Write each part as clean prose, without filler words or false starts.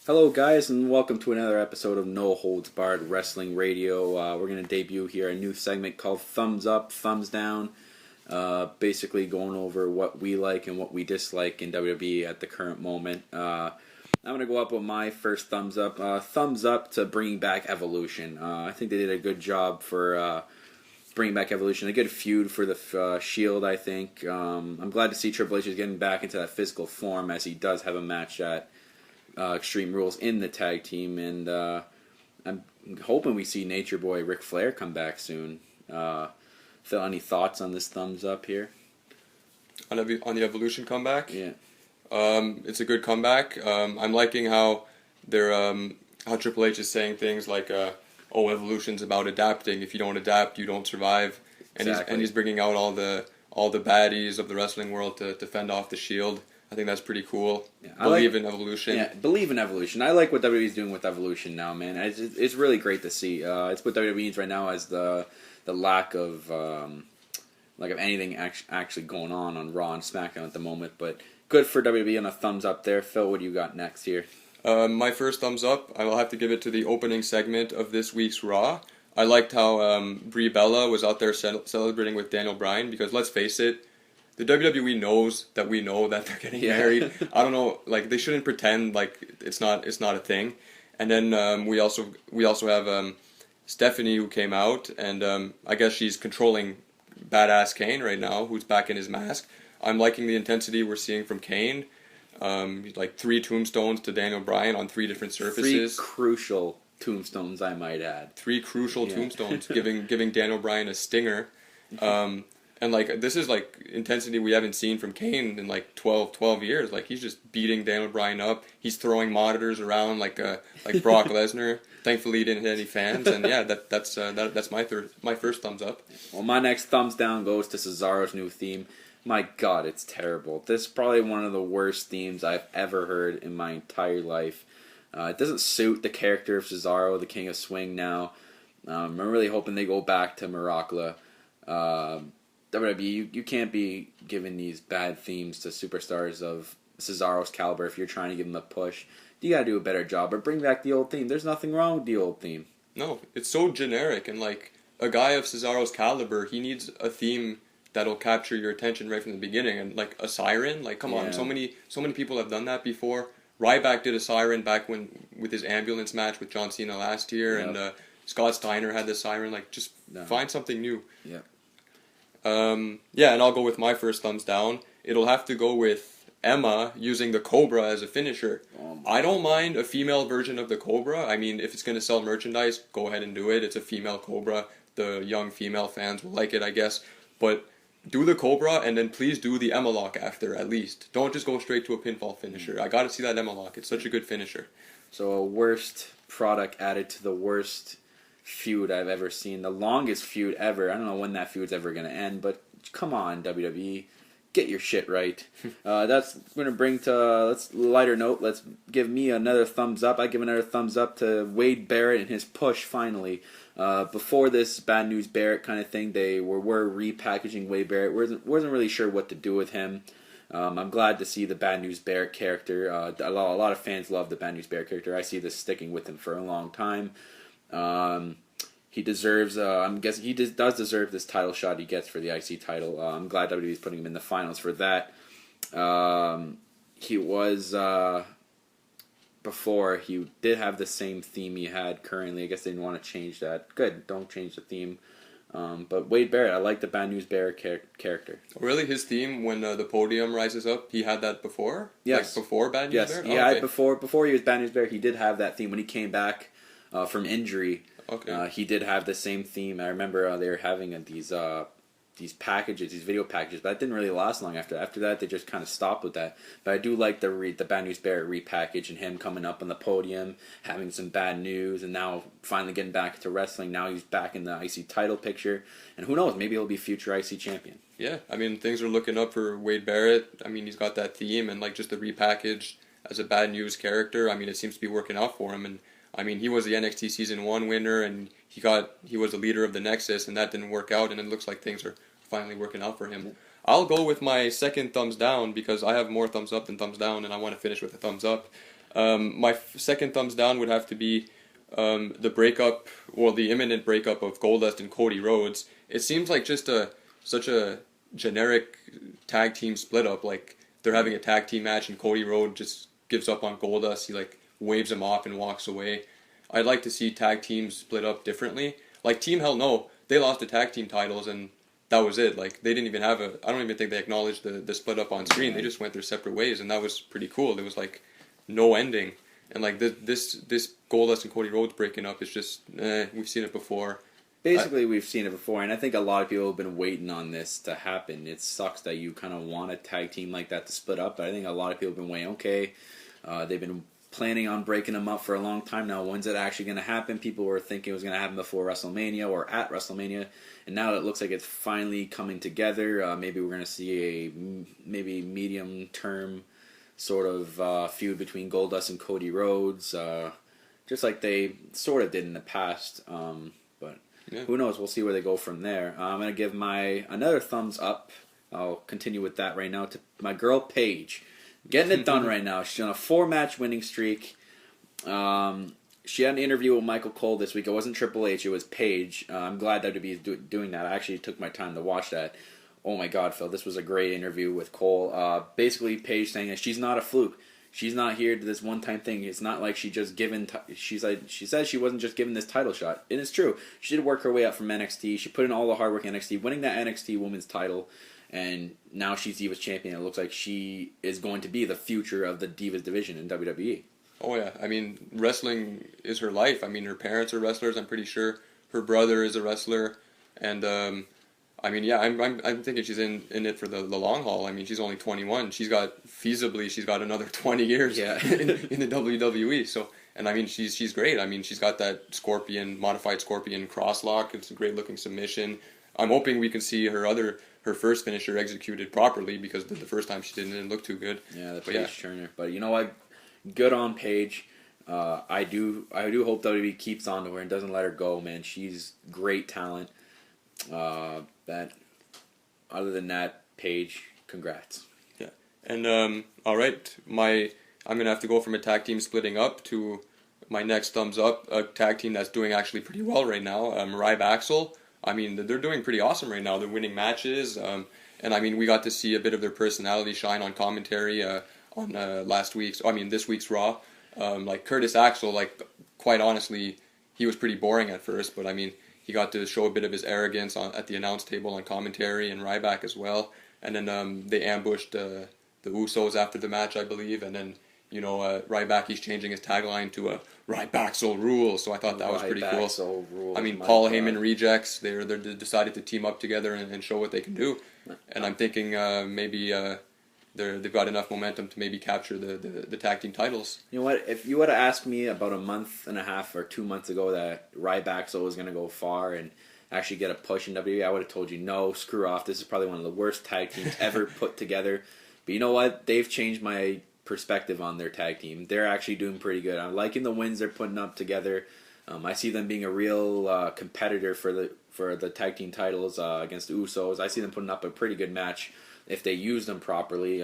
Hello, guys, and welcome to another episode of No Holds Barred Wrestling Radio. We're going to debut here a new segment called Thumbs Up, Thumbs Down. Basically going over what we like and what we dislike in WWE at the current moment. I'm going to go up with my first thumbs up. Thumbs up to bringing back Evolution. I think they did a good job for bringing back Evolution. A good feud for the Shield, I think. I'm glad to see Triple H is getting back into that physical form as he does have a match at Extreme Rules in the tag team, and I'm hoping we see Nature Boy Ric Flair come back soon. Phil, any thoughts on this thumbs up here? On the Evolution comeback? Yeah. It's a good comeback. I'm liking how they're how Triple H is saying things like, Evolution's about adapting. If you don't adapt, you don't survive. And Exactly. he's bringing out all the baddies of the wrestling world to fend off the Shield. I think that's pretty cool. Yeah, Believe in Evolution. Yeah, believe in Evolution. I like what WWE's doing with Evolution now, man. It's really great to see. It's what WWE needs right now as the lack of of anything actually going on Raw and SmackDown at the moment. But good for WWE and a thumbs up there. Phil, what do you got next here? My first thumbs up, I will have to give it to the opening segment of this week's Raw. I liked how Brie Bella was out there celebrating with Daniel Bryan, because let's face it, the WWE knows that we know that they're getting married. I don't know, like, they shouldn't pretend like it's not a thing. And then we also have Stephanie, who came out, and I guess she's controlling Badass Kane right now, who's back in his mask. I'm liking the intensity we're seeing from Kane. Like 3 tombstones to Daniel Bryan on 3 different surfaces. 3 crucial tombstones, I might add. 3 crucial tombstones, giving Daniel Bryan a stinger. And like, this is like intensity we haven't seen from Kane in like 12 years. Like, he's just beating Daniel Bryan up. He's throwing monitors around like Brock Lesnar. Thankfully, he didn't hit any fans. And yeah, that's my first thumbs up. Well, my next thumbs down goes to Cesaro's new theme. My God, it's terrible. This is probably one of the worst themes I've ever heard in my entire life. It doesn't suit the character of Cesaro, the King of Swing now. I'm really hoping they go back to Miracla. WWE, you can't be giving these bad themes to superstars of Cesaro's caliber if you're trying to give them a push. You gotta do a better job, or bring back the old theme. There's nothing wrong with the old theme. No, it's so generic, and like, a guy of Cesaro's caliber, he needs a theme that'll capture your attention right from the beginning. And like a siren, like, come on, so many people have done that before. Ryback did a siren back with his ambulance match with John Cena last year, and Scott Steiner had the siren. Like, just find something new. Yeah. And I'll go with my first thumbs down. It'll have to go with Emma using the Cobra as a finisher. I don't mind a female version of the Cobra. I mean, if it's going to sell merchandise, go ahead and do it. It's a female Cobra. The young female fans will like it, I guess. But do the Cobra, and then please do the Emma Lock after, at least. Don't just go straight to a pinfall finisher. I gotta see that Emma Lock. It's such a good finisher. So a worst product added to the worst feud I've ever seen. The longest feud ever. I don't know when that feud's ever going to end, but come on, WWE. Get your shit right. That's going to bring to, let's lighter note, let's give me another thumbs up. I give another thumbs up to Wade Barrett and his push, finally. Before this Bad News Barrett kind of thing, they were repackaging Wade Barrett. Wasn't really sure what to do with him. I'm glad to see the Bad News Barrett character. A lot of fans love the Bad News Barrett character. I see this sticking with him for a long time. He deserves, I'm guessing he does deserve this title shot he gets for the IC title. I'm glad WWE is putting him in the finals for that. He was, before, he did have the same theme he had currently. I guess they didn't want to change that. Good, don't change the theme. But Wade Barrett, I like the Bad News Barrett character. Really? His theme, when the podium rises up, he had that before? Yes. Like before Bad News Barrett? Yes, he had before he was Bad News Barrett, he did have that theme when he came back from injury. Okay. He did have the same theme. I remember they were having these packages, these video packages, but that didn't really last long after. After that, they just kind of stopped with that. But I do like the Bad News Barrett repackage and him coming up on the podium, having some bad news, and now finally getting back to wrestling. Now he's back in the IC title picture, and who knows, maybe he'll be future IC champion. Yeah, I mean, things are looking up for Wade Barrett. I mean, he's got that theme, and like just the repackage as a Bad News character. I mean, it seems to be working out for him, and I mean, he was the NXT Season 1 winner, and he was the leader of the Nexus, and that didn't work out, and it looks like things are finally working out for him. I'll go with my second thumbs down, because I have more thumbs up than thumbs down, and I want to finish with a thumbs up. My second thumbs down would have to be the breakup, or the imminent breakup of Goldust and Cody Rhodes. It seems like just such a generic tag team split up. Like, they're having a tag team match and Cody Rhodes just gives up on Goldust. He like waves him off and walks away. I'd like to see tag teams split up differently. Like Team Hell No, they lost the tag team titles and that was it. Like, they didn't even have I don't even think they acknowledged the split up on screen. They just went their separate ways, and that was pretty cool. There was like no ending. And like this Goldust and Cody Rhodes breaking up is just, we've seen it before. Basically, we've seen it before, and I think a lot of people have been waiting on this to happen. It sucks that you kind of want a tag team like that to split up, but I think a lot of people have been waiting. Okay, they've been planning on breaking them up for a long time now. When's it actually going to happen? People were thinking it was going to happen before WrestleMania or at WrestleMania, and now it looks like it's finally coming together. Maybe we're going to see a maybe medium-term sort of feud between Goldust and Cody Rhodes, just like they sort of did in the past. But yeah, who knows? We'll see where they go from there. I'm going to give another thumbs up. I'll continue with that right now to my girl Paige. Getting it done right now. She's on a 4-match winning streak. She had an interview with Michael Cole this week. It wasn't Triple H, it was Paige. I'm glad WWE is doing that. I actually took my time to watch that. Oh my God, Phil, this was a great interview with Cole. Basically, Paige saying that she's not a fluke. She's not here to this one-time thing. It's not like she just given. She says she wasn't just given this title shot, and it's true. She did work her way up from NXT. She put in all the hard work in NXT, winning that NXT Women's title, and now she's Divas Champion. It looks like she is going to be the future of the Divas division in WWE. Oh yeah, I mean, wrestling is her life. I mean, her parents are wrestlers. I'm pretty sure her brother is a wrestler, and I mean, yeah, I'm thinking she's in it for the long haul. I mean, she's only 21. She's got another 20 years in the WWE. So, and I mean, she's great. I mean, she's got that modified Scorpion crosslock. It's a great looking submission. I'm hoping we can see her first finisher executed properly, because the first time she didn't look too good. Yeah, the Paige Turner. But you know what? Good on Paige. I do hope WWE keeps on to her and doesn't let her go, man. She's great talent. Other than that, Paige, congrats. Yeah. And all right, I'm gonna have to go from a tag team splitting up to my next thumbs up, a tag team that's doing actually pretty well right now. Rybaxel. I mean, they're doing pretty awesome right now. They're winning matches, and I mean, we got to see a bit of their personality shine on commentary on this week's Raw. Like Curtis Axel, like, quite honestly, he was pretty boring at first, but I mean, he got to show a bit of his arrogance at the announce table on commentary, and Ryback as well. And then they ambushed the Usos after the match, I believe. And then, Ryback, he's changing his tagline to a Rybaxel rule. So I thought that was pretty cool. Rules, I mean, Paul Heyman rejects. They decided to team up together and show what they can do. And I'm thinking maybe they've got enough momentum to maybe capture the tag team titles. You know what? If you would have asked me about a month and a half or 2 months ago that Rybaxel was going to go far and actually get a push in WWE, I would have told you, no, screw off. This is probably one of the worst tag teams ever put together. But you know what? They've changed my perspective on their tag team. They're actually doing pretty good. I'm liking the wins they're putting up together. I see them being a real competitor for the tag team titles against the Usos. I see them putting up a pretty good match if they use them properly.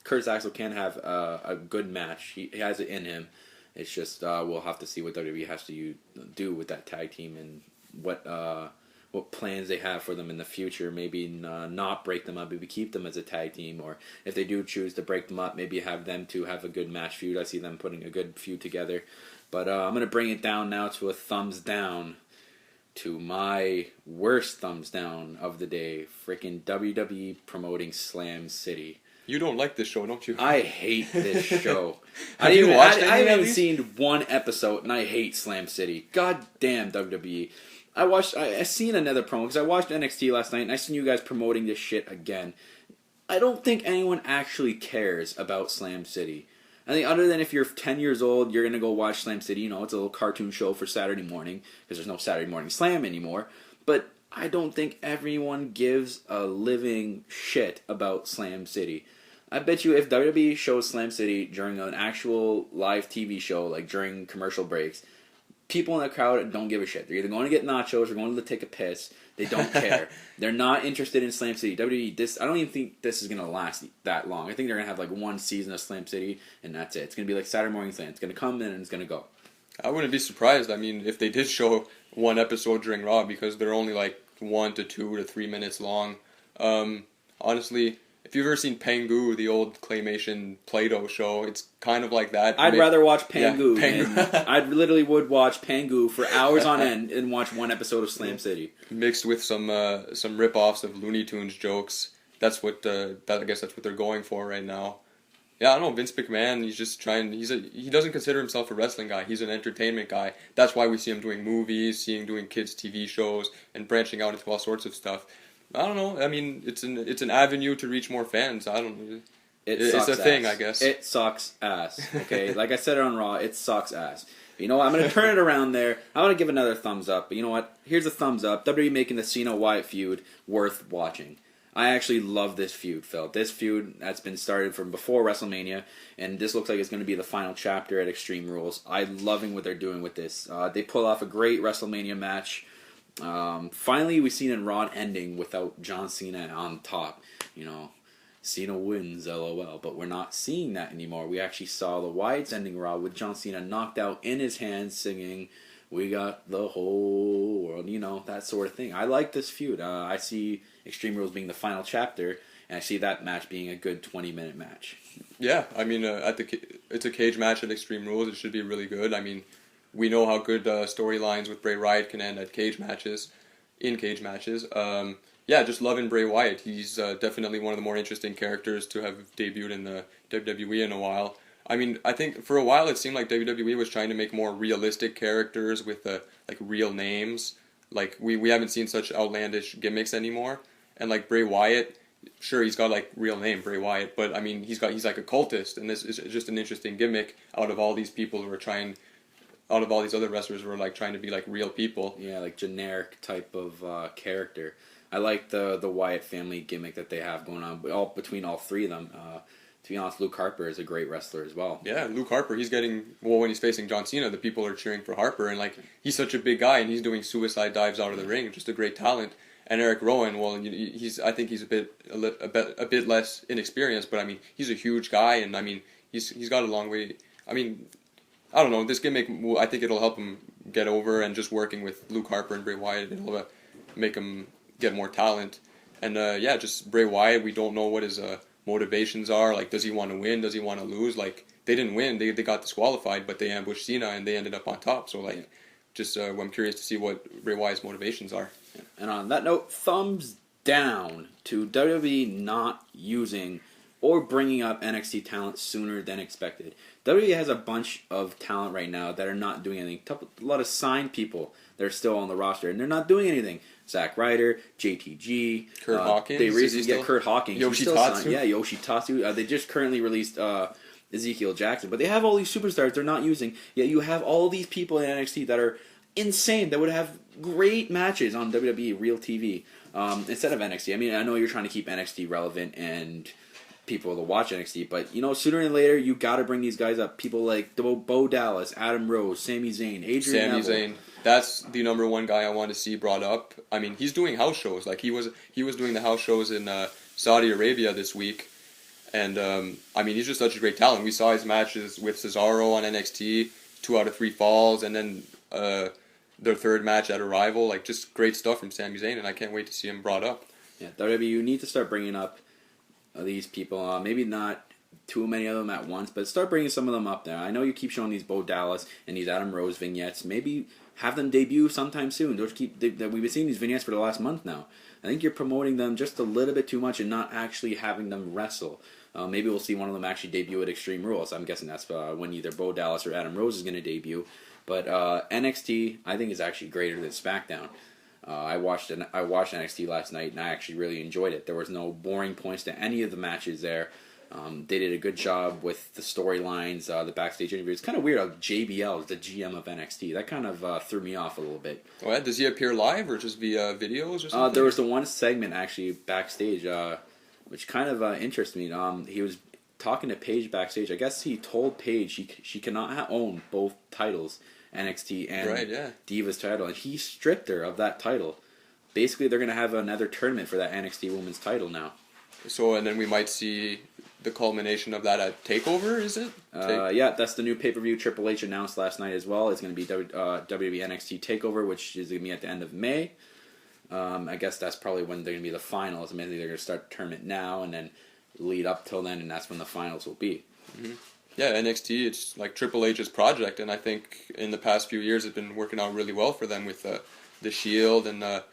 Curtis Axel can have a good match. He has it in him. It's just we'll have to see what WWE has to do with that tag team and what plans they have for them in the future. Maybe not break them up, maybe keep them as a tag team, or if they do choose to break them up, maybe have them to have a good match feud. I see them putting a good feud together. But I'm going to bring it down now to a thumbs down to my worst thumbs down of the day. Freaking WWE promoting Slam City. You don't like this show, don't you? I hate this show. I haven't seen one episode, and I hate Slam City. God damn WWE. I seen another promo, because I watched NXT last night, and I seen you guys promoting this shit again. I don't think anyone actually cares about Slam City. I think other than if you're 10 years old, you're going to go watch Slam City. It's a little cartoon show for Saturday morning, because there's no Saturday morning Slam anymore. But I don't think everyone gives a living shit about Slam City. I bet you if WWE shows Slam City during an actual live TV show, like during commercial breaks, people in the crowd don't give a shit. They're either going to get nachos or going to take a piss. They don't care. They're not interested in Slam City. WWE, I don't even think this is going to last that long. I think they're going to have like one season of Slam City, and that's it. It's going to be like Saturday Morning Slam. It's going to come in and it's going to go. I wouldn't be surprised. I mean, if they did show one episode during Raw, because they're only like 1 to 2 to 3 minutes long. Honestly, if you've ever seen Pengu, the old claymation Play-Doh show, it's kind of like that. I'd rather watch Pengu. Yeah, Pengu. I literally would watch Pengu for hours on end and watch one episode of Slam City. Mixed with some rip-offs of Looney Tunes jokes. That's what I guess that's what they're going for right now. Yeah, I don't know. Vince McMahon, he's just trying. He doesn't consider himself a wrestling guy. He's an entertainment guy. That's why we see him doing movies, doing kids' TV shows, and branching out into all sorts of stuff. I don't know. I mean, it's an avenue to reach more fans. I don't know. It's a thing, I guess. It sucks ass. Okay, like I said on Raw, it sucks ass. But you know what? I'm gonna turn it around there. I'm gonna give another thumbs up. But you know what? Here's a thumbs up. WWE making the Cena Wyatt feud worth watching. I actually love this feud, Phil. This feud that's been started from before WrestleMania, and this looks like it's going to be the final chapter at Extreme Rules. I'm loving what they're doing with this. They pull off a great WrestleMania match. Finally, we've seen in Raw ending without John Cena on top. You know, Cena wins, LOL. But we're not seeing that anymore. We actually saw the Wyatt's ending Raw with John Cena knocked out in his hands singing, "We got the whole world," you know, that sort of thing. I like this feud. I see Extreme Rules being the final chapter, and I see that match being a good 20-minute match. Yeah, I mean, it's a cage match at Extreme Rules. It should be really good. I mean, we know how good storylines with Bray Wyatt can end at cage matches, in cage matches. Yeah, just loving Bray Wyatt. He's definitely one of the more interesting characters to have debuted in the WWE in a while. I mean, I think for a while it seemed like WWE was trying to make more realistic characters with like real names. Like we haven't seen such outlandish gimmicks anymore. And like Bray Wyatt, sure he's got like real name Bray Wyatt, but I mean he's like a cultist, and this is just an interesting gimmick out of all these people who are trying, out of all these other wrestlers who are like trying to be like real people. Yeah, like generic type of character. I like the Wyatt family gimmick that they have going on between all three of them. To be honest, Luke Harper is a great wrestler as well. Yeah, Luke Harper, he's getting, well, when he's facing John Cena, the people are cheering for Harper, and like he's such a big guy, and he's doing suicide dives out of the ring, just a great talent. And Eric Rowan, well, I think he's a bit less inexperienced, but I mean he's a huge guy, and I mean he's got a long way. I mean, I don't know, this gimmick, I think it'll help him get over, and just working with Luke Harper and Bray Wyatt, it'll make him get more talent. And yeah, just Bray Wyatt, we don't know what his motivations are. Like, does he want to win? Does he want to lose? Like, they didn't win. They got disqualified, but they ambushed Cena and they ended up on top. So like, just I'm curious to see what Bray Wyatt's motivations are. Yeah. And on that note, thumbs down to WWE not using or bringing up NXT talent sooner than expected. WWE has a bunch of talent right now that are not doing anything. A lot of signed people that are still on the roster, and they're not doing anything. Zack Ryder, JTG, Kurt Hawkins. They recently Kurt Hawkins. Yoshitatsu. Yeah, Yoshitatsu. They just currently released Ezekiel Jackson, but they have all these superstars they're not using. Yet you have all these people in NXT that are insane, that would have great matches on WWE Real TV instead of NXT. I mean, I know you're trying to keep NXT relevant and people to watch NXT, but you know, sooner than later you got to bring these guys up. People like Bo Dallas, Adam Rose, Sami Zayn, Adrian Neville. Zayn. That's the number one guy I want to see brought up. I mean, he's doing house shows. Like he was doing the house shows in Saudi Arabia this week, and I mean, he's just such a great talent. We saw his matches with Cesaro on NXT, 2 out of 3 falls, and then their third match at Arrival. Like, just great stuff from Sami Zayn, and I can't wait to see him brought up. Yeah, WWE, you need to start bringing up these people. Maybe not too many of them at once, but start bringing some of them up there. I know you keep showing these Bo Dallas and these Adam Rose vignettes. Maybe have them debut sometime soon. We've been seeing these vignettes for the last month now. I think you're promoting them just a little bit too much and not actually having them wrestle. Maybe we'll see one of them actually debut at Extreme Rules. I'm guessing that's when either Bo Dallas or Adam Rose is going to debut. But NXT, I think, is actually greater than SmackDown. I watched NXT last night, and I actually really enjoyed it. There was no boring points to any of the matches there. They did a good job with the storylines, the backstage interviews. It's kind of weird how JBL is the GM of NXT. That kind of threw me off a little bit. Oh, yeah? Does he appear live or just via videos or something? There was the one segment actually backstage, which kind of interested me. He was talking to Paige backstage. I guess he told Paige she cannot own both titles, NXT and Divas title, and he stripped her of that title. Basically, they're going to have another tournament for that NXT Women's title now. So, and then we might see the culmination of that at TakeOver, is it? Yeah, that's the new pay-per-view Triple H announced last night as well. It's going to be WWE NXT TakeOver, which is going to be at the end of May. I guess that's probably when they're going to be the finals. Maybe they're going to start the tournament now and then lead up till then, and that's when the finals will be. Mm-hmm. Yeah, NXT, it's like Triple H's project, and I think in the past few years it's been working out really well for them with the Shield and the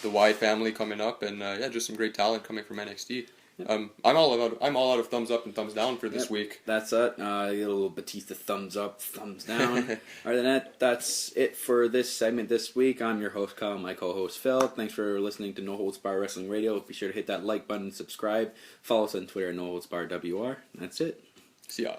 Wyatt family coming up, and just some great talent coming from NXT. Yep. I'm all out of thumbs up and thumbs down for this week. That's it. You get a little Batista thumbs up, thumbs down. Other than that, that's it for this segment this week. I'm your host Kyle, my co-host Phil. Thanks for listening to No Holds Barred Wrestling Radio. Be sure to hit that like button, subscribe, follow us on Twitter at No Holds Barred WR. That's it. See ya.